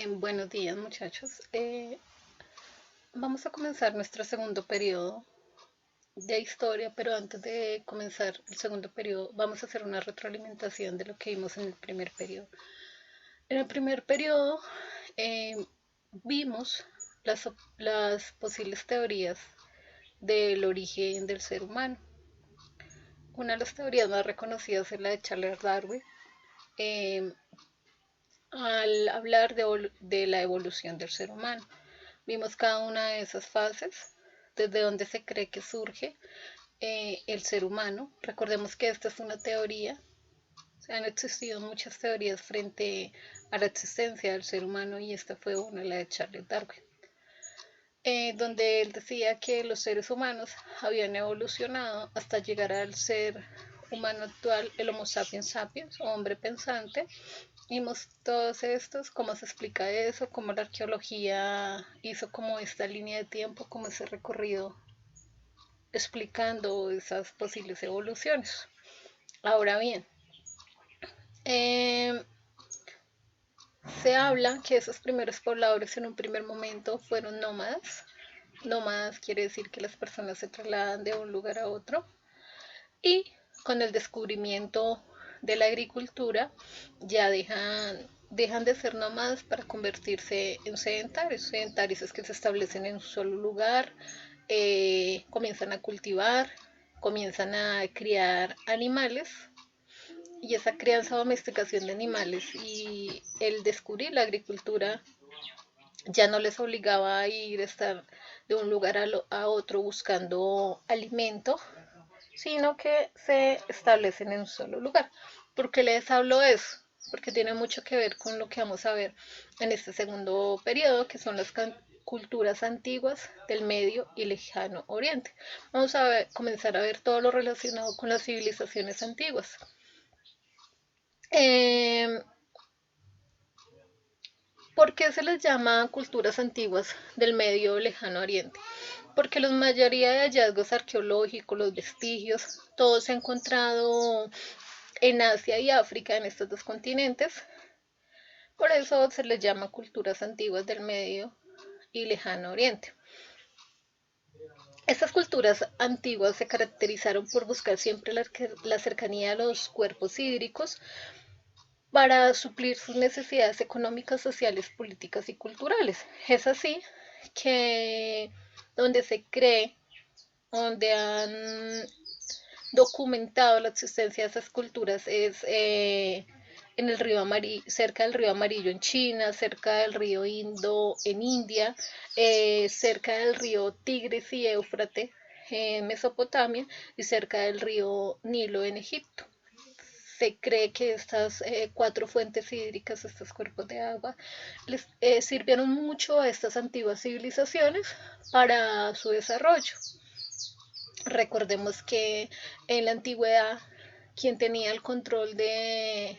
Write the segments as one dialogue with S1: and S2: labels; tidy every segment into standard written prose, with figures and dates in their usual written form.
S1: Buenos días, muchachos. Vamos a comenzar nuestro segundo periodo de historia, pero antes de comenzar el segundo periodo, vamos a hacer una retroalimentación de lo que vimos en el primer periodo. En el primer periodo eh, vimos las posibles teorías del origen del ser humano. Una de las teorías más reconocidas es la de Charles Darwin, eh, al hablar de la evolución del ser humano. Vimos cada una de esas fases, desde donde se cree que surge el ser humano. Recordemos que esta es una teoría. Han existido muchas teorías frente a la existencia del ser humano y esta fue una, la de Charles Darwin, donde él decía que los seres humanos habían evolucionado hasta llegar al ser humano actual, el Homo sapiens sapiens, o hombre pensante. Vimos todos estos, cómo se explica eso, cómo la arqueología hizo como esta línea de tiempo, como ese recorrido explicando esas posibles evoluciones. Ahora bien, eh, se habla que esos primeros pobladores en un primer momento fueron nómadas. Nómadas quiere decir que las personas se trasladan de un lugar a otro y con el descubrimiento de la agricultura ya dejan de ser nómadas para convertirse en sedentarios. Sedentarios es que se establecen en un solo lugar, comienzan a cultivar, comienzan a criar animales y esa crianza o domesticación de animales y el descubrir la agricultura ya no les obligaba a ir a estar de un lugar a otro buscando alimento, sino que se establecen en un solo lugar. ¿Por qué les hablo de eso? Porque tiene mucho que ver con lo que vamos a ver en este segundo periodo, que son las culturas antiguas del Medio y Lejano Oriente. Vamos a comenzar a ver todo lo relacionado con las civilizaciones antiguas. Eh, ¿Por qué se les llama culturas antiguas del Medio y Lejano Oriente? Porque la mayoría de hallazgos arqueológicos, los vestigios, todo se ha encontrado en Asia y África, en estos dos continentes. Por eso se les llama culturas antiguas del Medio y Lejano Oriente. Estas culturas antiguas se caracterizaron por buscar siempre la cercanía a los cuerpos hídricos para suplir sus necesidades económicas, sociales, políticas y culturales. Es así que donde se cree, donde han documentado la existencia de esas culturas es en el río Amarillo, cerca del río Amarillo en China, cerca del río Indo en India, cerca del río Tigris y Éufrates en Mesopotamia y cerca del río Nilo en Egipto. Se cree que estas cuatro fuentes hídricas, estos cuerpos de agua, les sirvieron mucho a estas antiguas civilizaciones para su desarrollo. Recordemos que en la antigüedad quien tenía el control de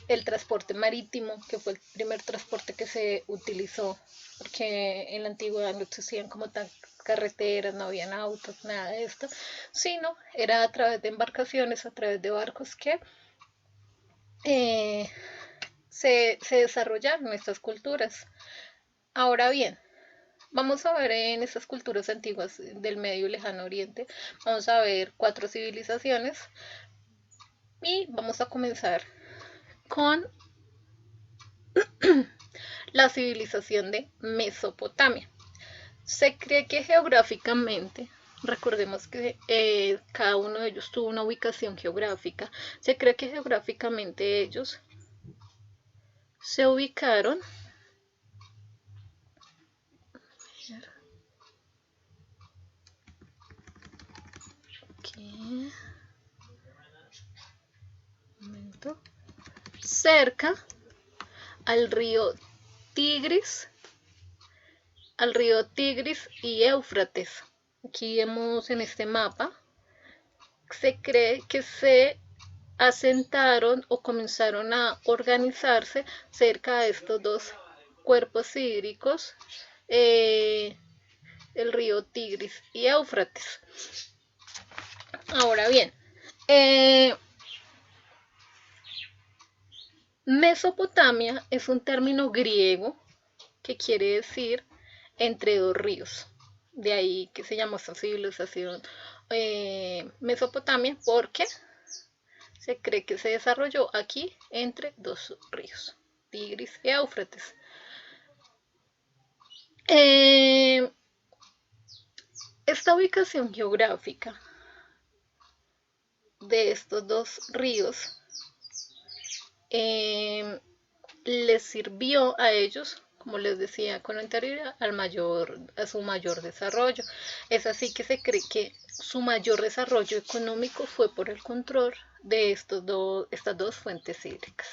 S1: el transporte marítimo, que fue el primer transporte que se utilizó, porque en la antigüedad no existían como tan carreteras, no habían autos, nada de esto, sino era a través de embarcaciones, a través de barcos que eh, se desarrollaron estas culturas. Ahora bien, vamos a ver en estas culturas antiguas del Medio y Lejano Oriente, vamos a ver cuatro civilizaciones y vamos a comenzar con la civilización de Mesopotamia. Se cree que geográficamente, recordemos que cada uno de ellos tuvo una ubicación geográfica, se cree que geográficamente ellos se ubicaron aquí, un momento, cerca al río Tigris, y Éufrates. Aquí vemos en este mapa, se cree que se asentaron o comenzaron a organizarse cerca de estos dos cuerpos hídricos, eh, el río Tigris y Éufrates. Ahora bien, Mesopotamia es un término griego que quiere decir entre dos ríos. De ahí que se llamó esta civilización Mesopotamia, porque se cree que se desarrolló aquí entre dos ríos, Tigris y Éufrates. Esta ubicación geográfica de estos dos ríos les sirvió a ellos, como les decía con anterioridad, a su mayor desarrollo. Es así que se cree que su mayor desarrollo económico fue por el control de estas dos fuentes hídricas.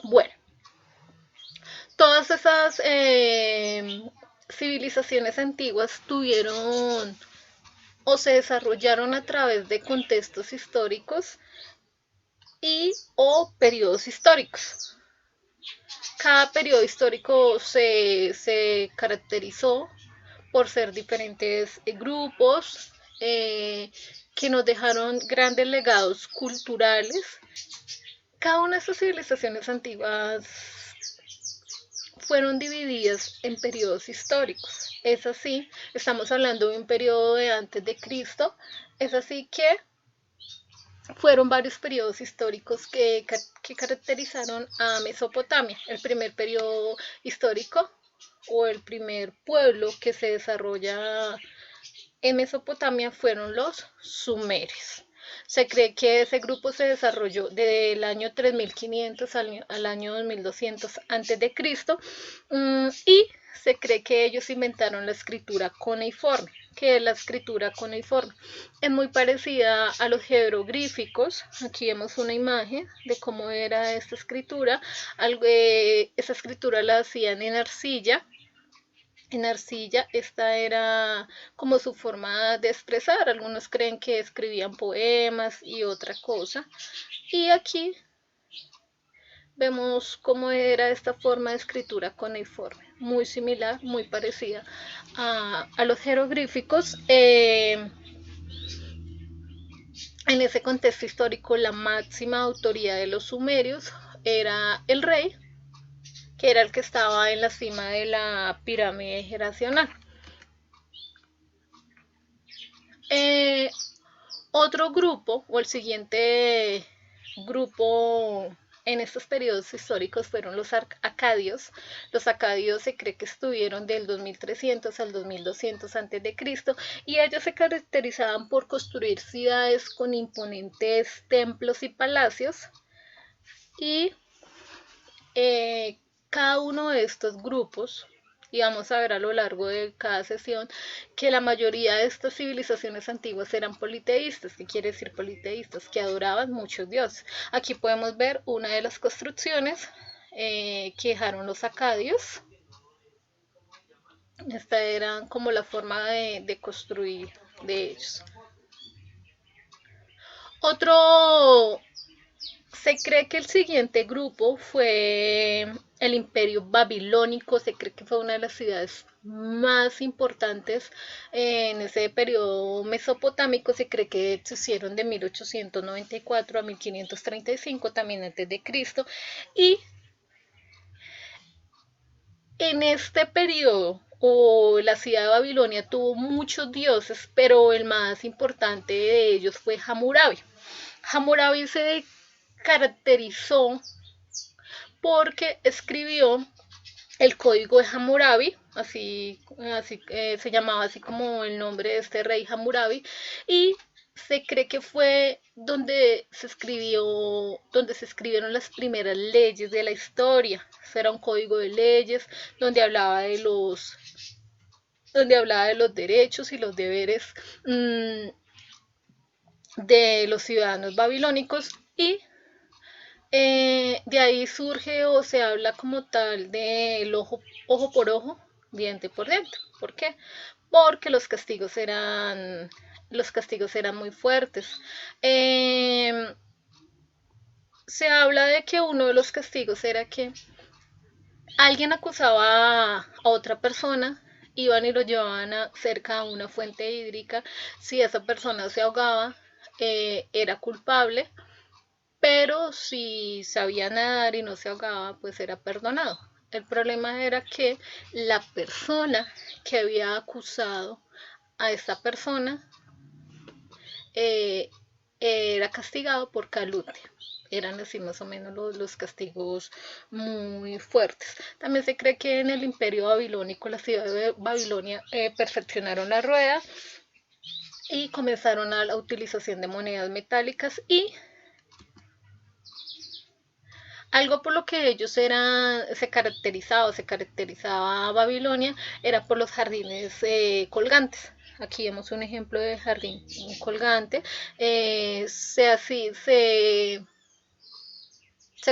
S1: Bueno, todas esas civilizaciones antiguas tuvieron o se desarrollaron a través de contextos históricos y o periodos históricos. Cada periodo histórico se caracterizó por ser diferentes grupos que nos dejaron grandes legados culturales. Cada una de estas civilizaciones antiguas fueron divididas en periodos históricos. Es así, estamos hablando de un periodo de antes de Cristo, es así que fueron varios periodos históricos que caracterizaron a Mesopotamia. El primer periodo histórico o el primer pueblo que se desarrolla en Mesopotamia fueron los sumerios. Se cree que ese grupo se desarrolló del año 3500 al año 2200 a.C. Y se cree que ellos inventaron la escritura cuneiforme. ¿Qué es la escritura cuneiforme? Es muy parecida a los jeroglíficos. Aquí vemos una imagen de cómo era esta escritura. Esa escritura la hacían en arcilla. Esta era como su forma de expresar. Algunos creen que escribían poemas y otra cosa. Y aquí vemos cómo era esta forma de escritura cuneiforme, muy similar, muy parecida a los jeroglíficos. En ese contexto histórico, la máxima autoridad de los sumerios era el rey, que era el que estaba en la cima de la pirámide generacional. Otro grupo, o el siguiente grupo en estos periodos históricos, fueron los acadios. Los acadios se cree que estuvieron del 2300 al 2200 a.C. y ellos se caracterizaban por construir ciudades con imponentes templos y palacios. Y cada uno de estos grupos, y vamos a ver a lo largo de cada sesión, que la mayoría de estas civilizaciones antiguas eran politeístas. ¿Qué quiere decir politeístas? Que adoraban muchos dioses. Aquí podemos ver una de las construcciones que dejaron los acadios. Esta era como la forma de construir de ellos. Se cree que el siguiente grupo fue el Imperio Babilónico. Se cree que fue una de las ciudades más importantes en ese periodo mesopotámico. Se cree que existieron de 1894 a 1535, también antes de Cristo. Y en este periodo, la ciudad de Babilonia tuvo muchos dioses, pero el más importante de ellos fue Hammurabi. Hammurabi se caracterizó porque escribió el código de Hammurabi, así se llamaba así como el nombre de este rey Hammurabi, y se cree que fue donde se escribieron las primeras leyes de la historia. Eso era un código de leyes donde hablaba de los derechos y los deberes de los ciudadanos babilónicos, y de ahí surge o se habla como tal del ojo por ojo, diente por diente. ¿Por qué? Porque los castigos eran muy fuertes. Se habla de que uno de los castigos era que alguien acusaba a otra persona, iban y lo llevaban cerca a una fuente hídrica. Si esa persona se ahogaba, era culpable. pero si sabía nadar y no se ahogaba, pues era perdonado. El problema era que la persona que había acusado a esta persona eh, era castigado por calumnia. Eran así más o menos los castigos muy fuertes. También se cree que en el imperio babilónico, la ciudad de Babilonia, perfeccionaron la rueda y comenzaron a la utilización de monedas metálicas y algo por lo que ellos se caracterizaba a Babilonia, era por los jardines colgantes. Aquí vemos un ejemplo de jardín colgante. Se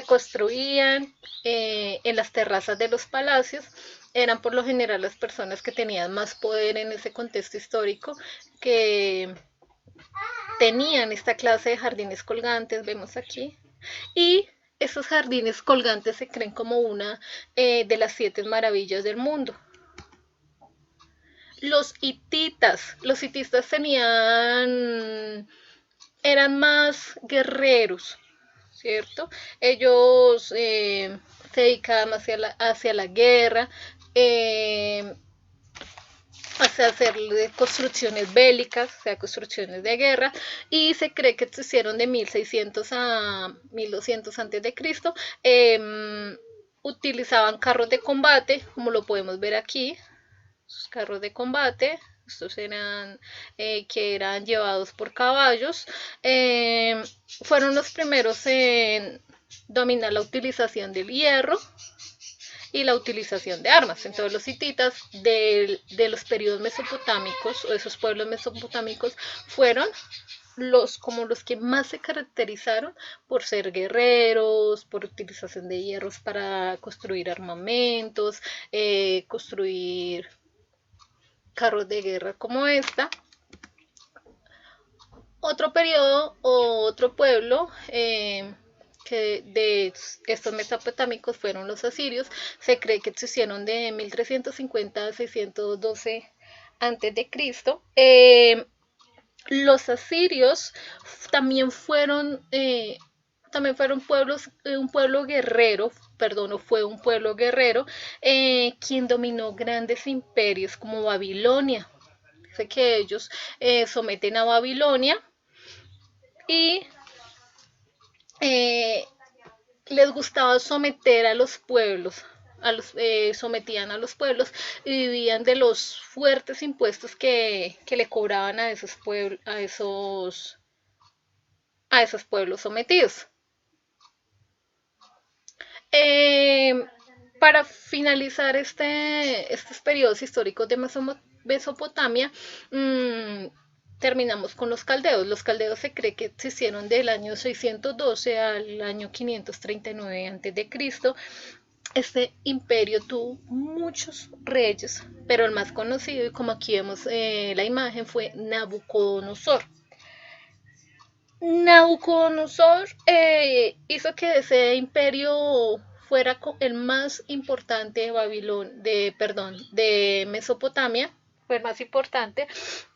S1: construían en las terrazas de los palacios. Eran por lo general las personas que tenían más poder en ese contexto histórico, que tenían esta clase de jardines colgantes, vemos aquí. Y esos jardines colgantes se creen como una de las 7 maravillas del mundo. Los hititas eran más guerreros, ¿cierto? Ellos se dedicaban hacia la guerra, eh, hacia hacer construcciones bélicas, o sea, construcciones de guerra, y se cree que existieron de 1600 a 1200 antes de Cristo. Utilizaban carros de combate, como lo podemos ver aquí, sus carros de combate. Estos eran que eran llevados por caballos. Fueron los primeros en dominar la utilización del hierro y la utilización de armas. Entonces los hititas de los periodos mesopotámicos o esos pueblos mesopotámicos fueron como los que más se caracterizaron por ser guerreros, por utilización de hierros para construir armamentos, construir carros de guerra como esta. Otro periodo o otro pueblo que de estos mesopotámicos fueron los asirios. Se cree que existieron de 1350 a 612 antes de Cristo. Los asirios también fueron pueblos, un pueblo guerrero, perdón, fue un pueblo guerrero quien dominó grandes imperios como Babilonia. Dice que ellos someten a Babilonia y eh, les gustaba someter a los pueblos, sometían a los pueblos y vivían de los fuertes impuestos que le cobraban a esos pueblos, a esos pueblos sometidos. Eh, para finalizar estos periodos históricos de Mesopotamia, terminamos con los caldeos. Los caldeos se cree que existieron del año 612 al año 539 a.C. Este imperio tuvo muchos reyes, pero el más conocido, y como aquí vemos la imagen, fue Nabucodonosor. Nabucodonosor hizo que ese imperio fuera el más importante de Mesopotamia, fue el más importante,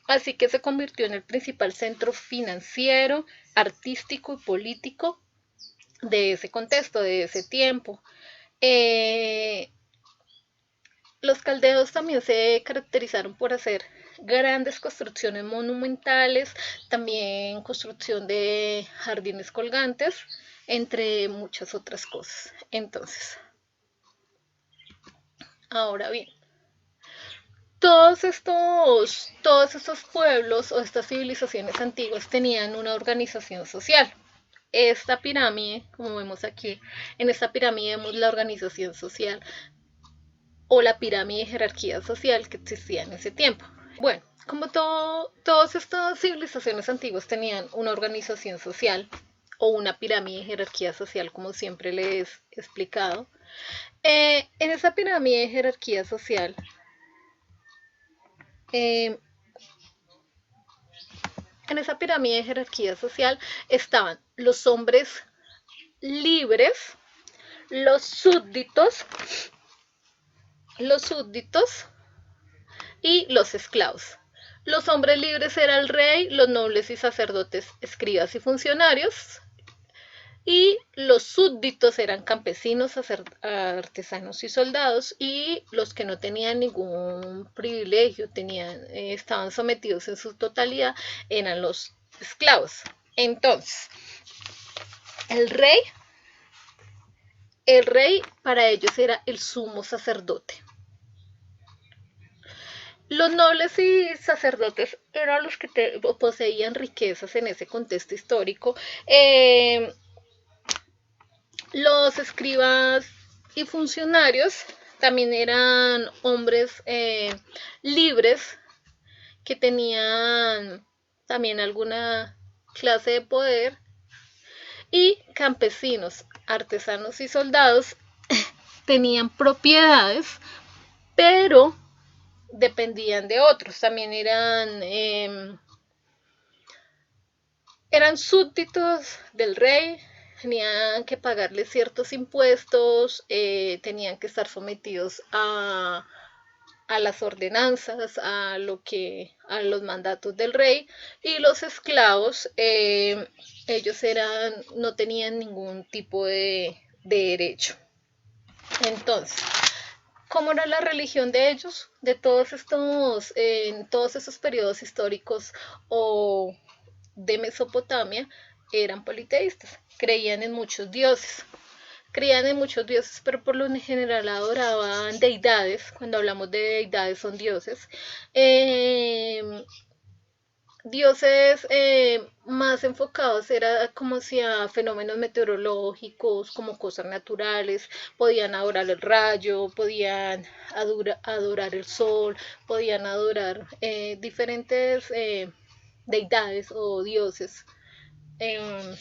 S1: así que se convirtió en el principal centro financiero, artístico y político de ese contexto, de ese tiempo. Los caldeos también se caracterizaron por hacer grandes construcciones monumentales, también construcción de jardines colgantes, entre muchas otras cosas. Entonces, ahora bien, todos estos pueblos o estas civilizaciones antiguas tenían una organización social. Esta pirámide, como vemos aquí, en esta pirámide vemos la organización social o la pirámide de jerarquía social que existía en ese tiempo. Bueno, como todas estas civilizaciones antiguas tenían una organización social o una pirámide de jerarquía social, como siempre les he explicado, en esa pirámide de jerarquía social, eh, estaban los hombres libres, los súbditos y los esclavos. Los hombres libres eran el rey, los nobles y sacerdotes, escribas y funcionarios. y los súbditos eran campesinos, artesanos y soldados, y los que no tenían ningún privilegio, estaban sometidos en su totalidad, eran los esclavos. Entonces, el rey, el rey para ellos era el sumo sacerdote. Los nobles y sacerdotes eran los que poseían riquezas en ese contexto histórico. Los escribas y funcionarios también eran hombres libres que tenían también alguna clase de poder, y campesinos, artesanos y soldados tenían propiedades, pero dependían de otros. También eran súbditos del rey, tenían que pagarle ciertos impuestos, tenían que estar sometidos a las ordenanzas, a los mandatos del rey, y los esclavos, ellos no tenían ningún tipo de derecho. Entonces, ¿cómo era la religión de ellos? En todos esos periodos históricos o de Mesopotamia, eran politeístas, creían en muchos dioses. Pero por lo general adoraban deidades. Cuando hablamos de deidades son dioses. Dioses más enfocados era como si a fenómenos meteorológicos, como cosas naturales. Podían adorar el rayo, podían adorar el sol, podían adorar diferentes deidades o dioses.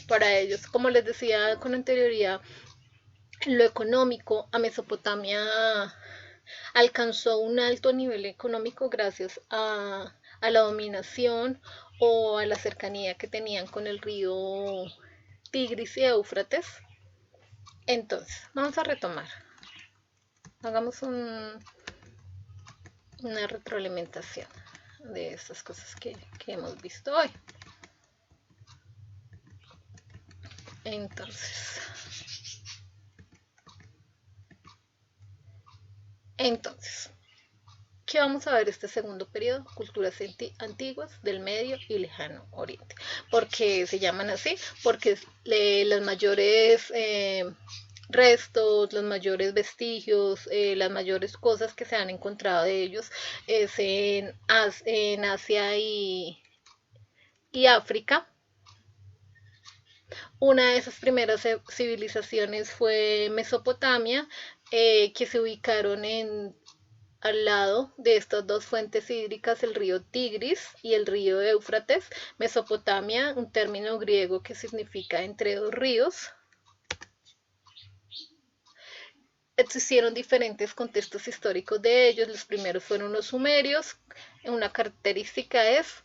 S1: Para ellos, como les decía con anterioridad, lo económico, a Mesopotamia alcanzó un alto nivel económico gracias a la dominación o a la cercanía que tenían con el río Tigris y Éufrates. Entonces, vamos a retomar. Hagamos una retroalimentación de estas cosas que hemos visto hoy. Entonces, ¿qué vamos a ver este segundo periodo? Culturas antiguas del Medio y Lejano Oriente. ¿Por qué se llaman así? Porque los mayores restos, los mayores vestigios, las mayores cosas que se han encontrado de ellos es en Asia y África. Una de esas primeras civilizaciones fue Mesopotamia, que se ubicaron al lado de estas dos fuentes hídricas, el río Tigris y el río Éufrates. Mesopotamia, un término griego que significa entre dos ríos. Existieron diferentes contextos históricos de ellos. Los primeros fueron los sumerios. Una característica es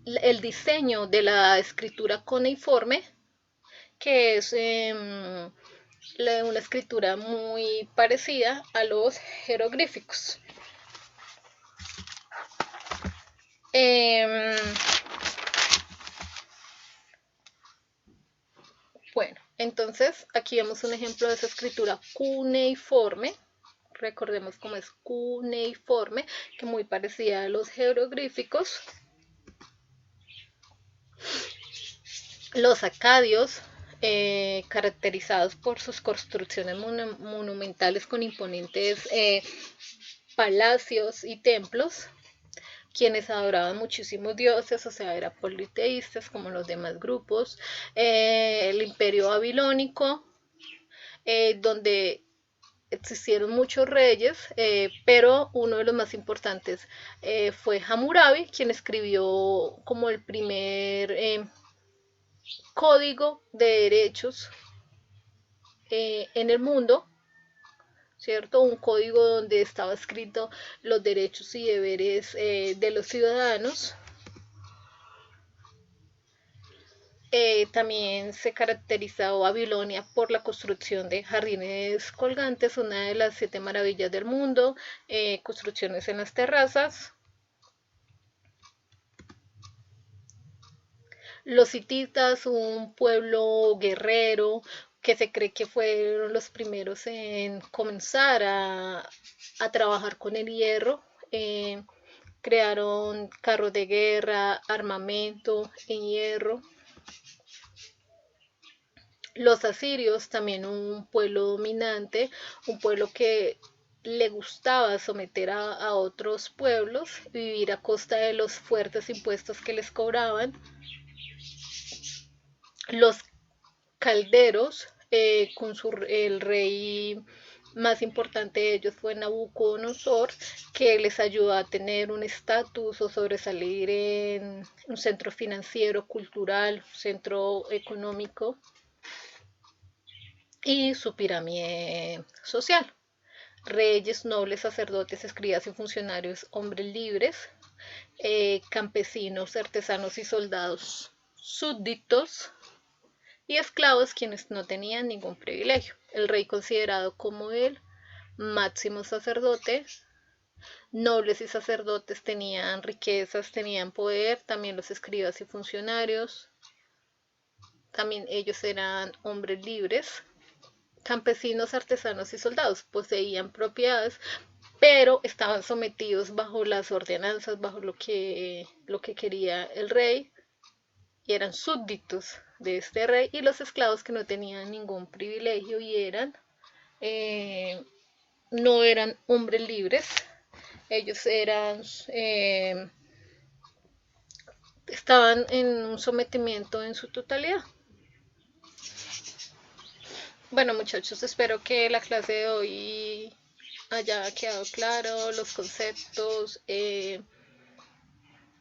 S1: el diseño de la escritura cuneiforme, que es una escritura muy parecida a los jeroglíficos. Bueno, entonces aquí vemos un ejemplo de esa escritura cuneiforme. Recordemos cómo es cuneiforme, que muy parecida a los jeroglíficos. Los acadios, caracterizados por sus construcciones monumentales con imponentes palacios y templos, quienes adoraban muchísimos dioses, o sea, eran politeístas como los demás grupos. El imperio babilónico, donde existieron muchos reyes, pero uno de los más importantes fue Hammurabi, quien escribió como el primer código de derechos en el mundo, ¿cierto? Un código donde estaba escrito los derechos y deberes de los ciudadanos. También se caracterizó Babilonia por la construcción de jardines colgantes, una de las 7 maravillas del mundo, construcciones en las terrazas. Los hititas, un pueblo guerrero que se cree que fueron los primeros en comenzar a trabajar con el hierro. Crearon carros de guerra, armamento en hierro. Los asirios, también un pueblo dominante, un pueblo que le gustaba someter a otros pueblos, vivir a costa de los fuertes impuestos que les cobraban. Los calderos, el rey más importante de ellos fue Nabucodonosor, que les ayudó a tener un estatus o sobresalir en un centro financiero, cultural, centro económico y su pirámide social. Reyes, nobles, sacerdotes, escribas y funcionarios, hombres libres, campesinos, artesanos y soldados súbditos, y esclavos quienes no tenían ningún privilegio. El rey considerado como el máximo sacerdote, nobles y sacerdotes tenían riquezas, tenían poder, también los escribas y funcionarios, también ellos eran hombres libres. Campesinos, artesanos y soldados poseían propiedades, pero estaban sometidos bajo las ordenanzas, bajo lo que quería el rey, y eran súbditos de este rey. Y los esclavos, que no tenían ningún privilegio y eh, no eran hombres libres, ellos estaban en un sometimiento en su totalidad. Bueno, muchachos, espero que la clase de hoy haya quedado claro los conceptos,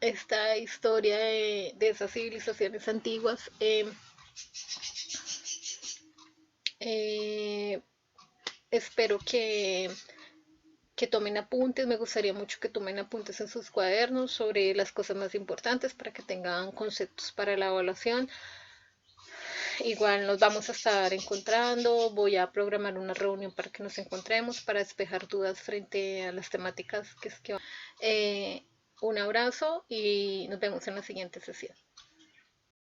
S1: esta historia de esas civilizaciones antiguas. Eh, Espero que tomen apuntes, me gustaría mucho que tomen apuntes en sus cuadernos sobre las cosas más importantes para que tengan conceptos para la evaluación. Igual nos vamos a estar encontrando, voy a programar una reunión para que nos encontremos, para despejar dudas frente a las temáticas que es que un abrazo y nos vemos en la siguiente sesión.